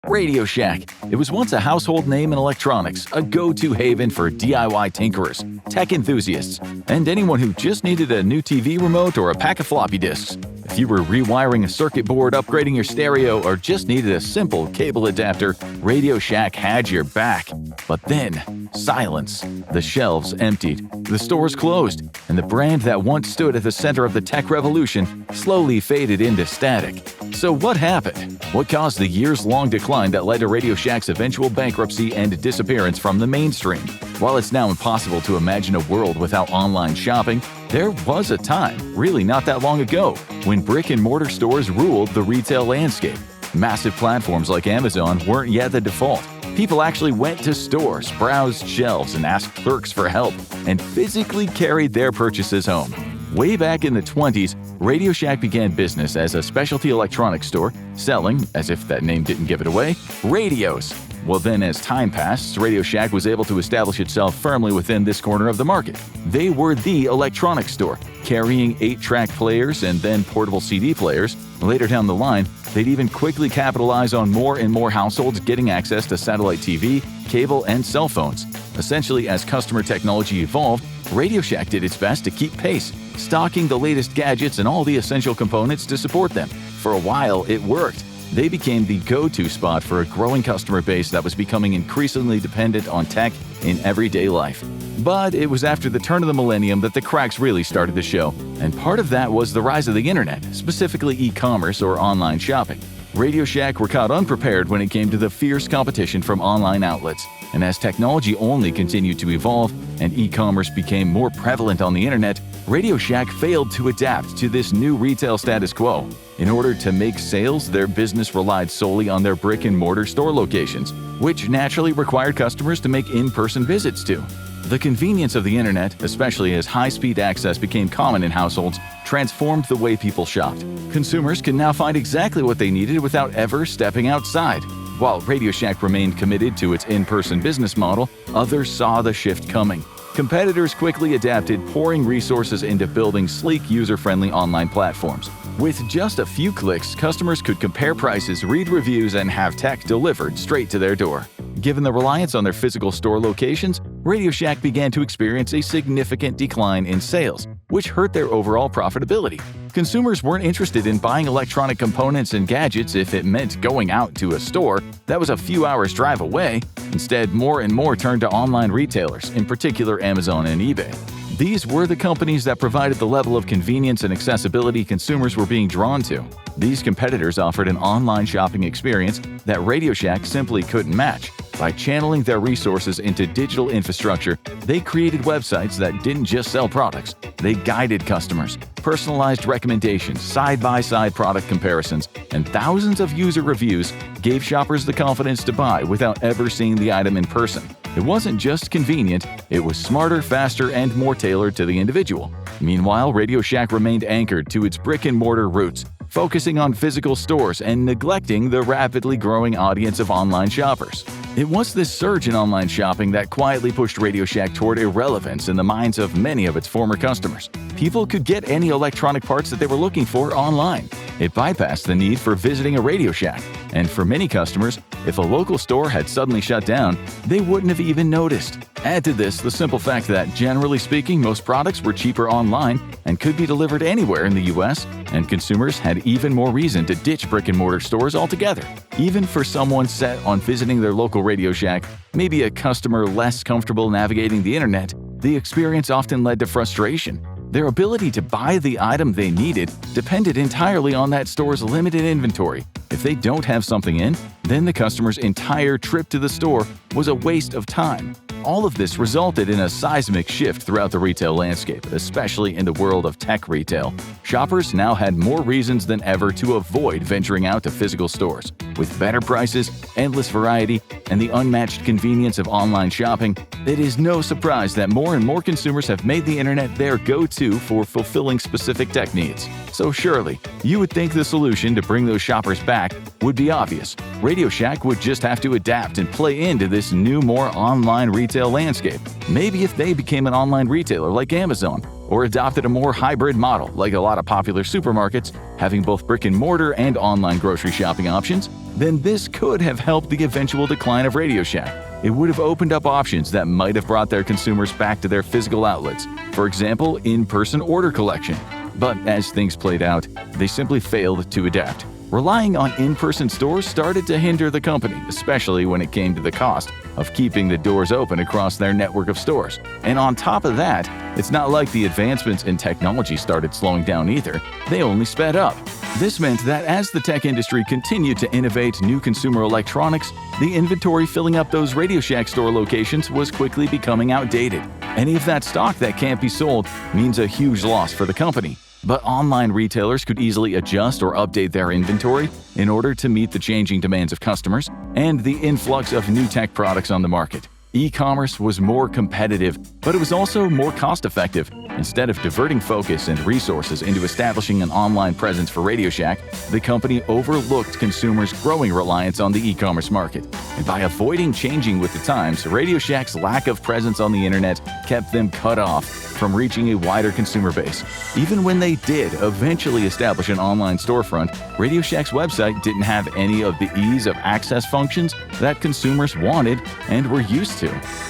RadioShack. It was once a household name in electronics, a go-to haven for DIY tinkerers, tech enthusiasts, and anyone who just needed a new TV remote or a pack of floppy disks. If you were rewiring a circuit board, upgrading your stereo, or just needed a simple cable adapter, RadioShack had your back. But then, silence. The shelves emptied, the stores closed, and the brand that once stood at the center of the tech revolution slowly faded into static. So what happened? What caused the years-long decline that led to RadioShack's eventual bankruptcy and disappearance from the mainstream? While it's now impossible to imagine a world without online shopping, there was a time, really not that long ago, when brick-and-mortar stores ruled the retail landscape. Massive platforms like Amazon weren't yet the default. People actually went to stores, browsed shelves, and asked clerks for help, and physically carried their purchases home. Way back in the 20s, RadioShack began business as a specialty electronics store, selling, as if that name didn't give it away, radios. Well then, as time passed, RadioShack was able to establish itself firmly within this corner of the market. They were the electronics store, carrying 8-track players and then portable CD players. Later down the line, they'd even quickly capitalize on more and more households getting access to satellite TV, cable, and cell phones. Essentially, as customer technology evolved, RadioShack did its best to keep pace, stocking the latest gadgets and all the essential components to support them. For a while, it worked. They became the go-to spot for a growing customer base that was becoming increasingly dependent on tech in everyday life. But it was after the turn of the millennium that the cracks really started to show, and part of that was the rise of the internet, specifically e-commerce or online shopping. RadioShack were caught unprepared when it came to the fierce competition from online outlets, and as technology only continued to evolve and e-commerce became more prevalent on the internet, RadioShack failed to adapt to this new retail status quo. In order to make sales, their business relied solely on their brick-and-mortar store locations, which naturally required customers to make in-person visits to. The convenience of the internet, especially as high-speed access became common in households, transformed the way people shopped. Consumers can now find exactly what they needed without ever stepping outside. While RadioShack remained committed to its in-person business model, others saw the shift coming. Competitors quickly adapted, pouring resources into building sleek, user-friendly online platforms. With just a few clicks, customers could compare prices, read reviews, and have tech delivered straight to their door. Given the reliance on their physical store locations, RadioShack began to experience a significant decline in sales, which hurt their overall profitability. Consumers weren't interested in buying electronic components and gadgets if it meant going out to a store that was a few hours' drive away. Instead, more and more turned to online retailers, in particular Amazon and eBay. These were the companies that provided the level of convenience and accessibility consumers were being drawn to. These competitors offered an online shopping experience that RadioShack simply couldn't match. By channeling their resources into digital infrastructure, they created websites that didn't just sell products. They guided customers, personalized recommendations, side-by-side product comparisons, and thousands of user reviews gave shoppers the confidence to buy without ever seeing the item in person. It wasn't just convenient, it was smarter, faster, and more tailored to the individual. Meanwhile, RadioShack remained anchored to its brick-and-mortar roots, focusing on physical stores and neglecting the rapidly growing audience of online shoppers. It was this surge in online shopping that quietly pushed RadioShack toward irrelevance in the minds of many of its former customers. People could get any electronic parts that they were looking for online. It bypassed the need for visiting a RadioShack, and for many customers, if a local store had suddenly shut down, they wouldn't have even noticed. Add to this the simple fact that, generally speaking, most products were cheaper online and could be delivered anywhere in the US, and consumers had even more reason to ditch brick-and-mortar stores altogether. Even for someone set on visiting their local RadioShack, maybe a customer less comfortable navigating the internet, the experience often led to frustration. Their ability to buy the item they needed depended entirely on that store's limited inventory. If they don't have something in, then the customer's entire trip to the store was a waste of time. All of this resulted in a seismic shift throughout the retail landscape, especially in the world of tech retail. Shoppers now had more reasons than ever to avoid venturing out to physical stores. With better prices, endless variety, and the unmatched convenience of online shopping, it is no surprise that more and more consumers have made the internet their go-to for fulfilling specific tech needs. So surely, you would think the solution to bring those shoppers back would be obvious. RadioShack would just have to adapt and play into this new, more online retail landscape. Maybe if they became an online retailer like Amazon, or adopted a more hybrid model like a lot of popular supermarkets, having both brick-and-mortar and online grocery shopping options, then this could have helped the eventual decline of RadioShack. It would have opened up options that might have brought their consumers back to their physical outlets, for example, in-person order collection. But as things played out, they simply failed to adapt. Relying on in-person stores started to hinder the company, especially when it came to the cost of keeping the doors open across their network of stores. And on top of that, it's not like the advancements in technology started slowing down either, they only sped up. This meant that as the tech industry continued to innovate new consumer electronics, the inventory filling up those RadioShack store locations was quickly becoming outdated. Any of that stock that can't be sold means a huge loss for the company. But online retailers could easily adjust or update their inventory in order to meet the changing demands of customers and the influx of new tech products on the market. E-commerce was more competitive, but it was also more cost-effective. Instead of diverting focus and resources into establishing an online presence for RadioShack, the company overlooked consumers' growing reliance on the e-commerce market. And by avoiding changing with the times, RadioShack's lack of presence on the internet kept them cut off from reaching a wider consumer base. Even when they did eventually establish an online storefront, RadioShack's website didn't have any of the ease of access functions that consumers wanted and were used to.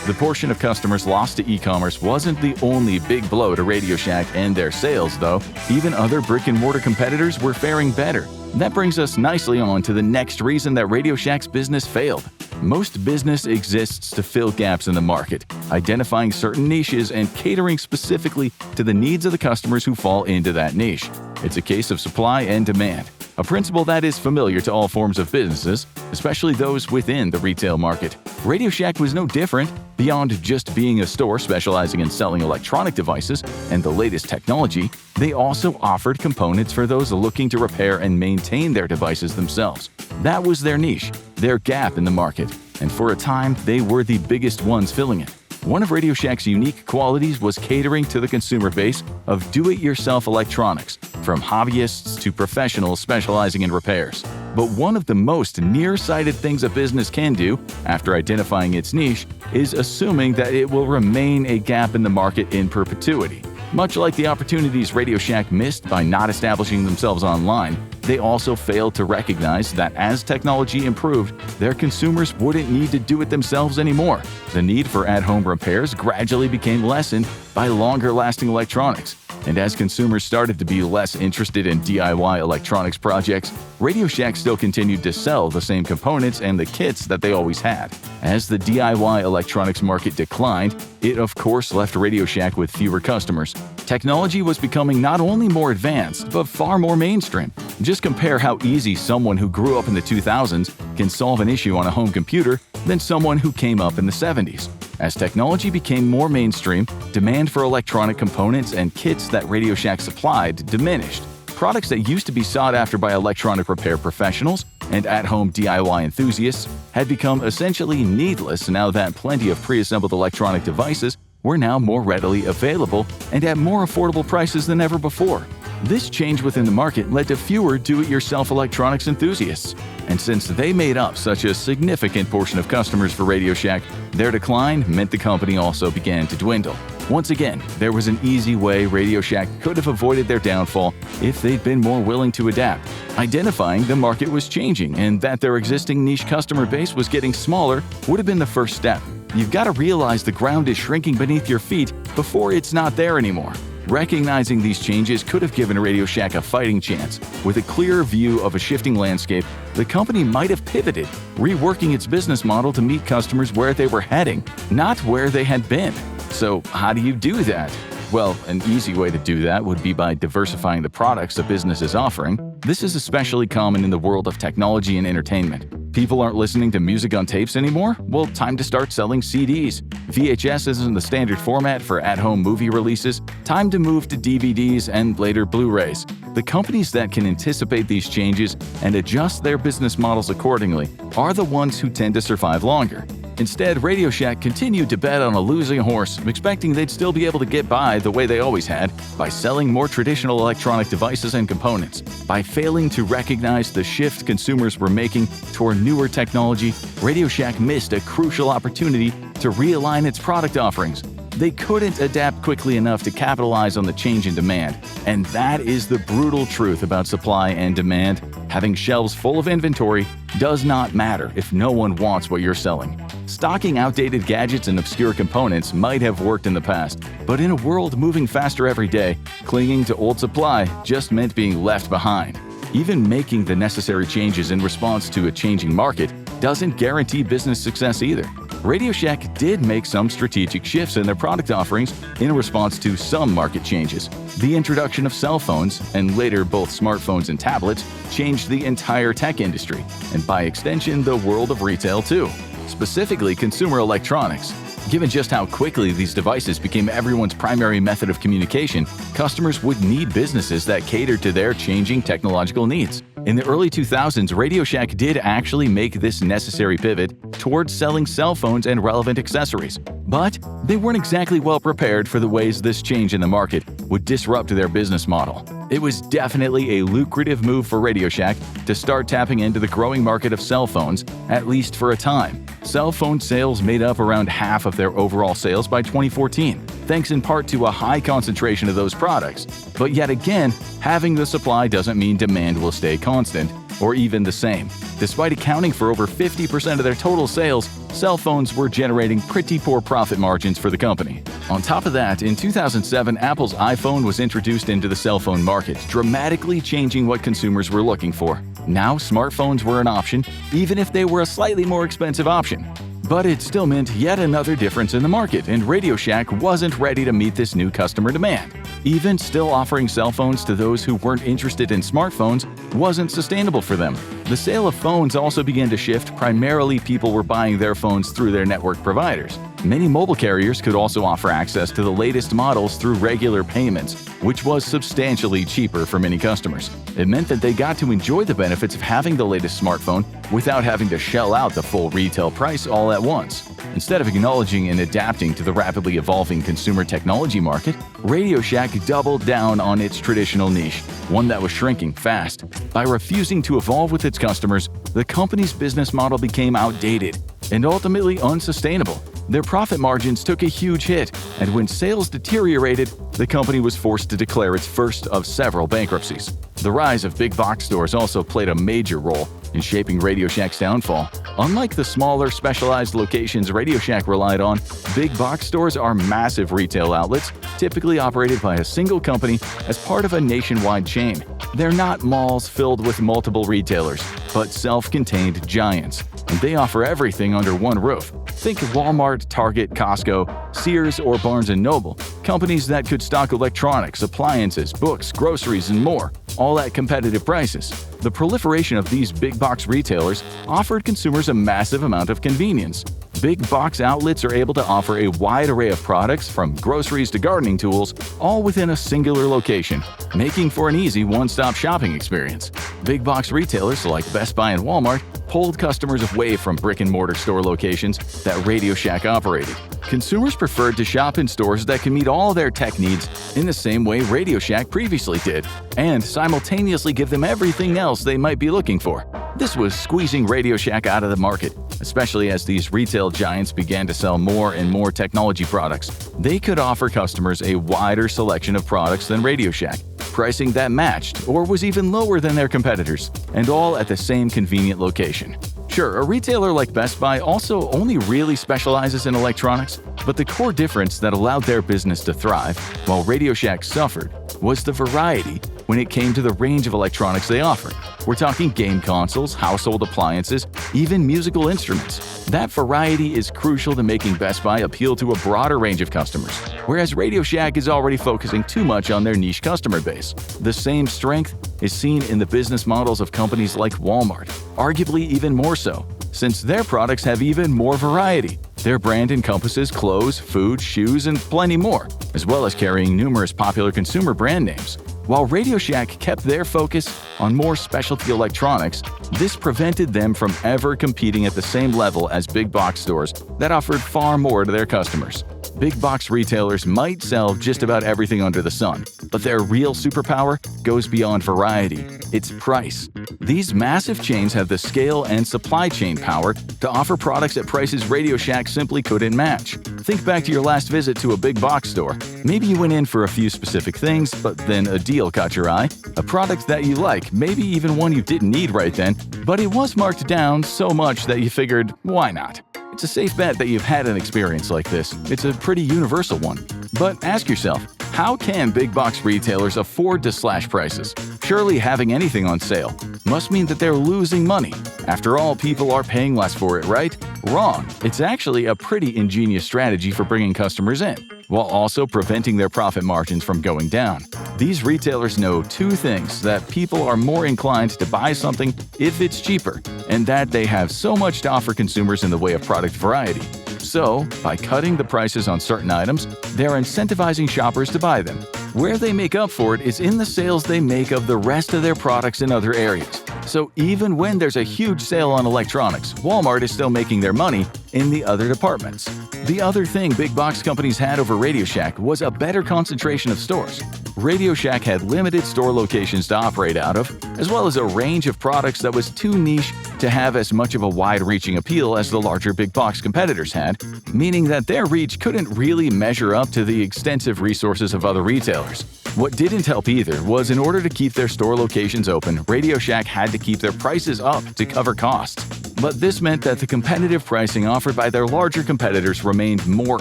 The portion of customers lost to e-commerce wasn't the only big blow to RadioShack and their sales, though. Even other brick-and-mortar competitors were faring better. That brings us nicely on to the next reason that RadioShack's business failed. Most business exists to fill gaps in the market, identifying certain niches and catering specifically to the needs of the customers who fall into that niche. It's a case of supply and demand, a principle that is familiar to all forms of businesses, especially those within the retail market. RadioShack was no different. Beyond just being a store specializing in selling electronic devices and the latest technology, they also offered components for those looking to repair and maintain their devices themselves. That was their niche, their gap in the market, and for a time, they were the biggest ones filling it. One of RadioShack's unique qualities was catering to the consumer base of do-it-yourself electronics, from hobbyists to professionals specializing in repairs. But one of the most nearsighted things a business can do, after identifying its niche, is assuming that it will remain a gap in the market in perpetuity. Much like the opportunities RadioShack missed by not establishing themselves online, they also failed to recognize that as technology improved, their consumers wouldn't need to do it themselves anymore. The need for at-home repairs gradually became lessened by longer-lasting electronics. And as consumers started to be less interested in DIY electronics projects, RadioShack still continued to sell the same components and the kits that they always had. As the DIY electronics market declined, it of course left RadioShack with fewer customers. Technology was becoming not only more advanced, but far more mainstream. Just compare how easy someone who grew up in the 2000s can solve an issue on a home computer than someone who came up in the 70s. As technology became more mainstream, demand for electronic components and kits that RadioShack supplied diminished. Products that used to be sought after by electronic repair professionals and at-home DIY enthusiasts had become essentially needless now that plenty of pre-assembled electronic devices were now more readily available and at more affordable prices than ever before. This change within the market led to fewer do-it-yourself electronics enthusiasts. And since they made up such a significant portion of customers for RadioShack, their decline meant the company also began to dwindle. Once again, there was an easy way RadioShack could have avoided their downfall if they'd been more willing to adapt. Identifying the market was changing and that their existing niche customer base was getting smaller would have been the first step. You've got to realize the ground is shrinking beneath your feet before it's not there anymore. Recognizing these changes could have given RadioShack a fighting chance. With a clearer view of a shifting landscape, the company might have pivoted, reworking its business model to meet customers where they were heading, not where they had been. So how do you do that? Well, an easy way to do that would be by diversifying the products a business is offering. This is especially common in the world of technology and entertainment. People aren't listening to music on tapes anymore? Well, time to start selling CDs. VHS isn't the standard format for at-home movie releases. Time to move to DVDs and later Blu-rays. The companies that can anticipate these changes and adjust their business models accordingly are the ones who tend to survive longer. Instead, RadioShack continued to bet on a losing horse, expecting they'd still be able to get by the way they always had, by selling more traditional electronic devices and components. By failing to recognize the shift consumers were making toward newer technology, RadioShack missed a crucial opportunity to realign its product offerings. They couldn't adapt quickly enough to capitalize on the change in demand. And that is the brutal truth about supply and demand. Having shelves full of inventory does not matter if no one wants what you're selling. Stocking outdated gadgets and obscure components might have worked in the past, but in a world moving faster every day, clinging to old supply just meant being left behind. Even making the necessary changes in response to a changing market doesn't guarantee business success either. RadioShack did make some strategic shifts in their product offerings in response to some market changes. The introduction of cell phones, and later both smartphones and tablets, changed the entire tech industry, and by extension the world of retail too, specifically consumer electronics. Given just how quickly these devices became everyone's primary method of communication, customers would need businesses that catered to their changing technological needs. In the early 2000s, RadioShack did actually make this necessary pivot towards selling cell phones and relevant accessories. But they weren't exactly well prepared for the ways this change in the market would disrupt their business model. It was definitely a lucrative move for RadioShack to start tapping into the growing market of cell phones, at least for a time. Cell phone sales made up around half of their overall sales by 2014, thanks in part to a high concentration of those products. But yet again, having the supply doesn't mean demand will stay constant, or even the same. Despite accounting for over 50% of their total sales, cell phones were generating pretty poor profit margins for the company. On top of that, in 2007, Apple's iPhone was introduced into the cell phone market, dramatically changing what consumers were looking for. Now, smartphones were an option, even if they were a slightly more expensive option. But it still meant yet another difference in the market, and RadioShack wasn't ready to meet this new customer demand. Even still offering cell phones to those who weren't interested in smartphones wasn't sustainable for them. The sale of phones also began to shift. Primarily, people were buying their phones through their network providers. Many mobile carriers could also offer access to the latest models through regular payments, which was substantially cheaper for many customers. It meant that they got to enjoy the benefits of having the latest smartphone without having to shell out the full retail price all at once. Instead of acknowledging and adapting to the rapidly evolving consumer technology market, RadioShack doubled down on its traditional niche, one that was shrinking fast. By refusing to evolve with its customers, the company's business model became outdated and ultimately unsustainable. Their profit margins took a huge hit, and when sales deteriorated, the company was forced to declare its first of several bankruptcies. The rise of big box stores also played a major role in shaping RadioShack's downfall. Unlike the smaller, specialized locations RadioShack relied on, big box stores are massive retail outlets, typically operated by a single company as part of a nationwide chain. They're not malls filled with multiple retailers, but self-contained giants, and they offer everything under one roof. Think Walmart, Target, Costco, Sears, or Barnes & Noble, companies that could stock electronics, appliances, books, groceries, and more, all at competitive prices. The proliferation of these big box retailers offered consumers a massive amount of convenience. Big box outlets are able to offer a wide array of products, from groceries to gardening tools, all within a singular location, making for an easy one-stop shopping experience. Big box retailers like Best Buy and Walmart pulled customers away from brick-and-mortar store locations that RadioShack operated. Consumers preferred to shop in stores that can meet all their tech needs in the same way RadioShack previously did, and simultaneously give them everything else they might be looking for. This was squeezing RadioShack out of the market, especially as these retail giants began to sell more and more technology products. They could offer customers a wider selection of products than RadioShack, pricing that matched or was even lower than their competitors, and all at the same convenient location. Sure, a retailer like Best Buy also only really specializes in electronics, but the core difference that allowed their business to thrive, while RadioShack suffered, was the variety when it came to the range of electronics they offered. We're talking game consoles, household appliances, even musical instruments. That variety is crucial to making Best Buy appeal to a broader range of customers, whereas RadioShack is already focusing too much on their niche customer base. The same strength is seen in the business models of companies like Walmart, arguably even more so, since their products have even more variety. Their brand encompasses clothes, food, shoes, and plenty more, as well as carrying numerous popular consumer brand names. While RadioShack kept their focus on more specialty electronics, this prevented them from ever competing at the same level as big box stores that offered far more to their customers. Big box retailers might sell just about everything under the sun, but their real superpower goes beyond variety. It's price. These massive chains have the scale and supply chain power to offer products at prices RadioShack simply couldn't match. Think back to your last visit to a big box store. Maybe you went in for a few specific things, but then a deal caught your eye, a product that you like, maybe even one you didn't need right then, but it was marked down so much that you figured, why not? It's a safe bet that you've had an experience like this. It's a pretty universal one. But ask yourself, how can big box retailers afford to slash prices? Surely having anything on sale must mean that they're losing money. After all, people are paying less for it, right? Wrong. It's actually a pretty ingenious strategy for bringing customers in, while also preventing their profit margins from going down. These retailers know two things: that people are more inclined to buy something if it's cheaper, and that they have so much to offer consumers in the way of product variety. So, by cutting the prices on certain items, they're incentivizing shoppers to buy them. Where they make up for it is in the sales they make of the rest of their products in other areas. So even when there's a huge sale on electronics, Walmart is still making their money in the other departments. The other thing big box companies had over RadioShack was a better concentration of stores. RadioShack had limited store locations to operate out of, as well as a range of products that was too niche to have as much of a wide-reaching appeal as the larger big box competitors had, meaning that their reach couldn't really measure up to the extensive resources of other retailers. What didn't help either was, in order to keep their store locations open, RadioShack had to keep their prices up to cover costs. But this meant that the competitive pricing offered by their larger competitors remained more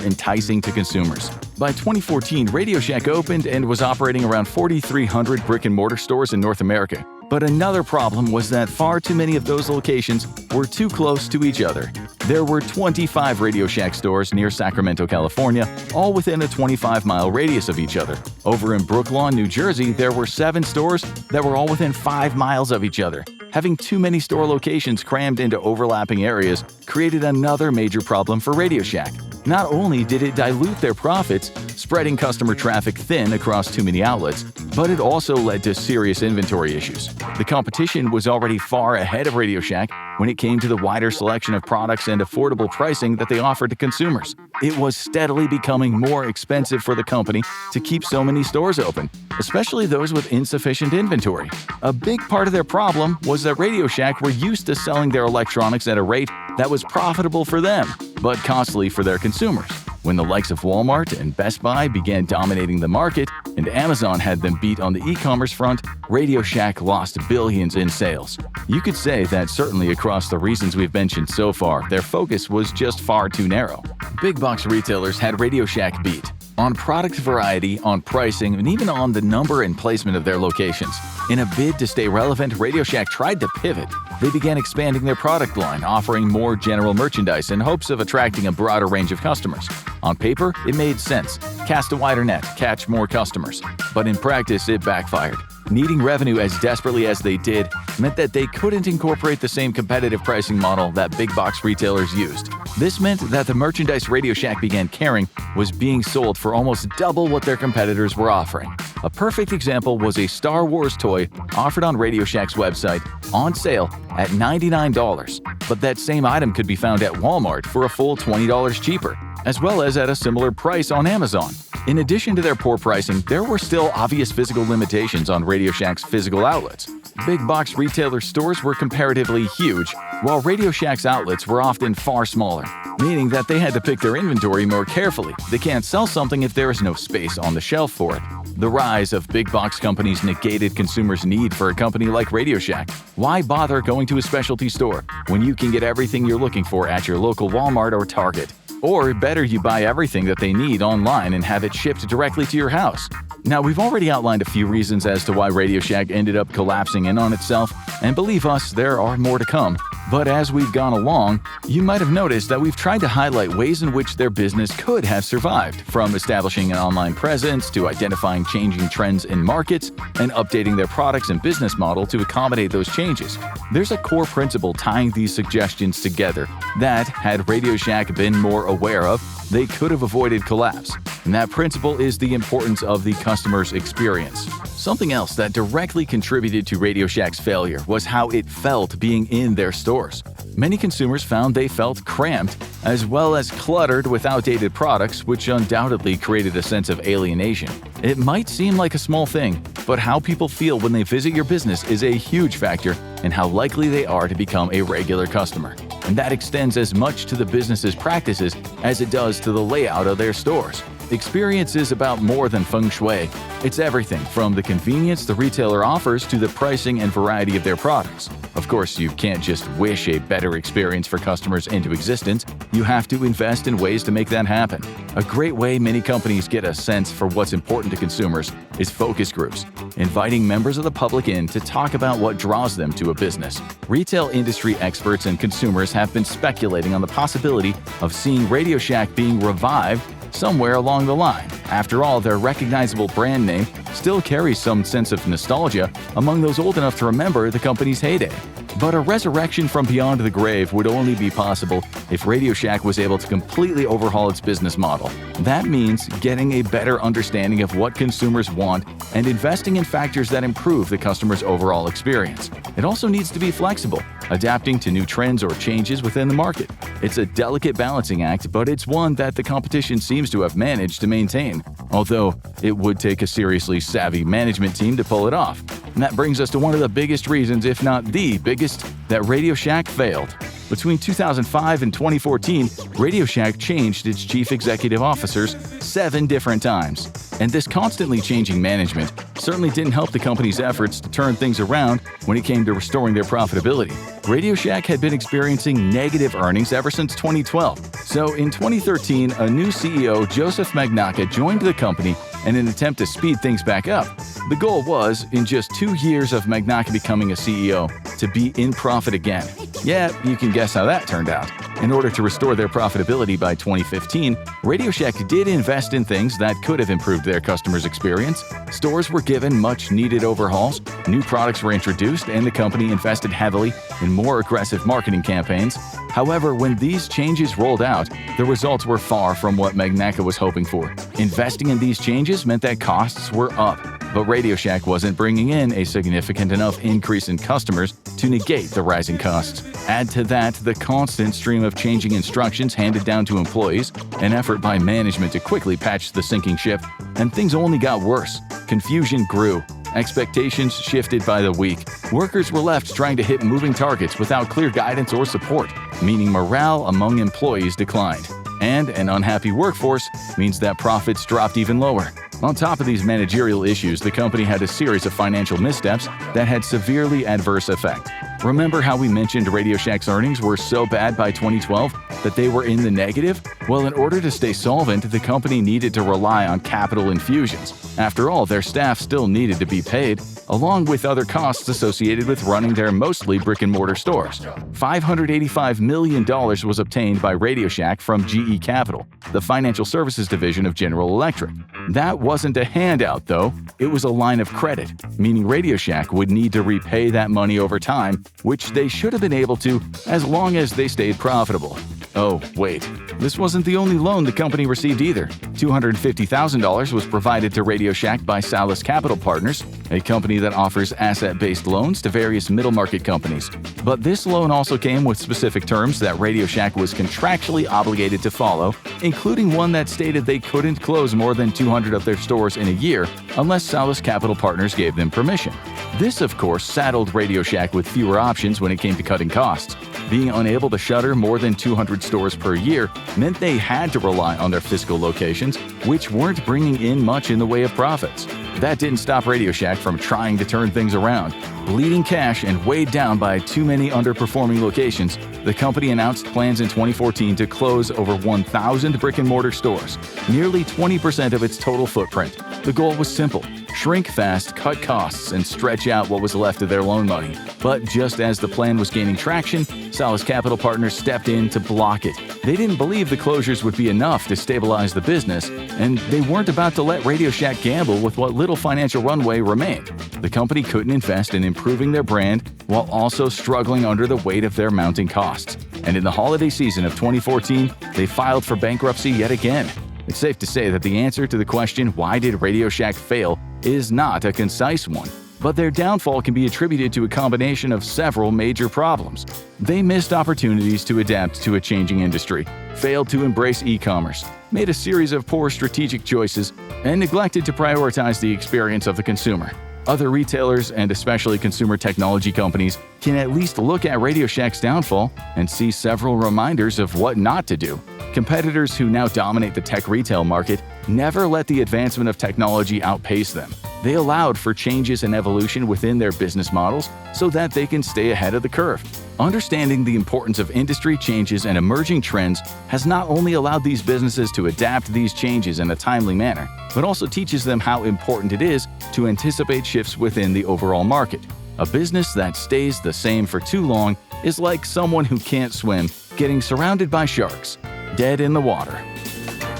enticing to consumers. By 2014, RadioShack opened and was operating around 4,300 brick-and-mortar stores in North America. But another problem was that far too many of those locations were too close to each other. There were 25 RadioShack stores near Sacramento, California, all within a 25-mile radius of each other. Over in Brooklawn, New Jersey, there were 7 stores that were all within 5 miles of each other. Having too many store locations crammed into overlapping areas created another major problem for RadioShack. Not only did it dilute their profits, spreading customer traffic thin across too many outlets, but it also led to serious inventory issues. The competition was already far ahead of RadioShack when it came to the wider selection of products and affordable pricing that they offered to consumers. It was steadily becoming more expensive for the company to keep so many stores open, especially those with insufficient inventory. A big part of their problem was that RadioShack were used to selling their electronics at a rate that was profitable for them, but costly for their consumers. When the likes of Walmart and Best Buy began dominating the market and Amazon had them beat on the e-commerce front, RadioShack lost billions in sales. You could say that certainly across the reasons we've mentioned so far, their focus was just far too narrow. Big box retailers had RadioShack beat on product variety, on pricing, and even on the number and placement of their locations. In a bid to stay relevant, RadioShack tried to pivot. They began expanding their product line, offering more general merchandise in hopes of attracting a broader range of customers. On paper, it made sense. Cast a wider net, catch more customers. But in practice, it backfired. Needing revenue as desperately as they did meant that they couldn't incorporate the same competitive pricing model that big box retailers used. This meant that the merchandise RadioShack began carrying was being sold for almost double what their competitors were offering. A perfect example was a Star Wars toy offered on RadioShack's website on sale at $99, but that same item could be found at Walmart for a full $20 cheaper, as well as at a similar price on Amazon. In addition to their poor pricing, there were still obvious physical limitations on RadioShack's physical outlets. Big box retailer stores were comparatively huge, while RadioShack's outlets were often far smaller, meaning that they had to pick their inventory more carefully. They can't sell something if there is no space on the shelf for it. The rise of big box companies negated consumers' need for a company like RadioShack. Why bother going to a specialty store when you can get everything you're looking for at your local Walmart or Target? Or better, you buy everything that they need online and have it shipped directly to your house. Now, we've already outlined a few reasons as to why RadioShack ended up collapsing in on itself, and believe us, there are more to come. But as we've gone along, you might have noticed that we've tried to highlight ways in which their business could have survived, from establishing an online presence to identifying changing trends in markets and updating their products and business model to accommodate those changes. There's a core principle tying these suggestions together that, had RadioShack been more aware of, they could have avoided collapse. And that principle is the importance of the customer's experience. Something else that directly contributed to RadioShack's failure was how it felt being in their stores. Many consumers found they felt cramped, as well as cluttered with outdated products, which undoubtedly created a sense of alienation. It might seem like a small thing, but how people feel when they visit your business is a huge factor in how likely they are to become a regular customer. and that extends as much to the business's practices as it does to the layout of their stores. Experience is about more than feng shui. It's everything from the convenience the retailer offers to the pricing and variety of their products. Of course, you can't just wish a better experience for customers into existence. You have to invest in ways to make that happen. A great way many companies get a sense for what's important to consumers is focus groups, inviting members of the public in to talk about what draws them to a business. Retail industry experts and consumers have been speculating on the possibility of seeing RadioShack being revived somewhere along the line. After all, their recognizable brand name still carries some sense of nostalgia among those old enough to remember the company's heyday. But a resurrection from beyond the grave would only be possible if RadioShack was able to completely overhaul its business model. That means getting a better understanding of what consumers want and investing in factors that improve the customer's overall experience. It also needs to be flexible, adapting to new trends or changes within the market. It's a delicate balancing act, but it's one that the competition seems to have managed to maintain, although it would take a seriously savvy management team to pull it off. And that brings us to one of the biggest reasons, if not the biggest, that RadioShack failed. Between 2005 and 2014, RadioShack changed its chief executive officers 7 different times. And this constantly changing management certainly didn't help the company's efforts to turn things around when it came to restoring their profitability. RadioShack had been experiencing negative earnings ever since 2012. So in 2013, a new CEO, Joseph Magnacca, joined the company in an attempt to speed things back up. The goal was, in just 2 years of Magnacca becoming a CEO, to be in profit again. Yeah, you can guess how that turned out. In order to restore their profitability by 2015, RadioShack did invest in things that could have improved their customers' experience. Stores were given much-needed overhauls, new products were introduced, and the company invested heavily in more aggressive marketing campaigns. However, when these changes rolled out, the results were far from what Magnacca was hoping for. Investing in these changes meant that costs were up, but RadioShack wasn't bringing in a significant enough increase in customers to negate the rising costs. Add to that the constant stream of changing instructions handed down to employees, an effort by management to quickly patch the sinking ship, and things only got worse. Confusion grew. Expectations shifted by the week. Workers were left trying to hit moving targets without clear guidance or support, meaning morale among employees declined. And an unhappy workforce means that profits dropped even lower. On top of these managerial issues, the company had a series of financial missteps that had severely adverse effect. Remember how we mentioned RadioShack's earnings were so bad by 2012 that they were in the negative? Well, in order to stay solvent, the company needed to rely on capital infusions. After all, their staff still needed to be paid, along with other costs associated with running their mostly brick-and-mortar stores. $585 million was obtained by RadioShack from GE Capital, the financial services division of General Electric. That wasn't a handout, though. It was a line of credit, meaning RadioShack would need to repay that money over time, which they should have been able to as long as they stayed profitable. Oh, wait. This wasn't the only loan the company received either. $250,000 was provided to RadioShack by Salus Capital Partners, a company that offers asset-based loans to various middle-market companies. But this loan also came with specific terms that RadioShack was contractually obligated to follow, including one that stated they couldn't close more than 200 of their stores in a year unless Salus Capital Partners gave them permission. This, of course, saddled RadioShack with fewer options when it came to cutting costs. Being unable to shutter more than 200 stores per year meant they had to rely on their physical locations, which weren't bringing in much in the way of profits. That didn't stop RadioShack from trying to turn things around. Bleeding cash and weighed down by too many underperforming locations, the company announced plans in 2014 to close over 1,000 brick-and-mortar stores, nearly 20% of its total footprint. The goal was simple: shrink fast, cut costs, and stretch out what was left of their loan money. But just as the plan was gaining traction, Salus Capital Partners stepped in to block it. They didn't believe the closures would be enough to stabilize the business, and they weren't about to let RadioShack gamble with what little financial runway remained. The company couldn't invest in improving their brand while also struggling under the weight of their mounting costs. And in the holiday season of 2014, they filed for bankruptcy yet again. It's safe to say that the answer to the question, why did RadioShack fail, is not a concise one. But their downfall can be attributed to a combination of several major problems. They missed opportunities to adapt to a changing industry, failed to embrace e-commerce, made a series of poor strategic choices, and neglected to prioritize the experience of the consumer. Other retailers, and especially consumer technology companies, can at least look at RadioShack's downfall and see several reminders of what not to do. Competitors who now dominate the tech retail market never let the advancement of technology outpace them. They allowed for changes and evolution within their business models so that they can stay ahead of the curve. Understanding the importance of industry changes and emerging trends has not only allowed these businesses to adapt these changes in a timely manner, but also teaches them how important it is to anticipate shifts within the overall market. A business that stays the same for too long is like someone who can't swim getting surrounded by sharks, dead in the water.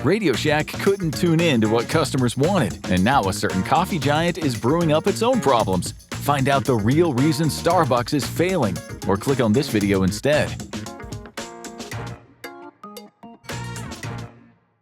RadioShack couldn't tune in to what customers wanted, and now a certain coffee giant is brewing up its own problems. Find out the real reason Starbucks is failing, or click on this video instead.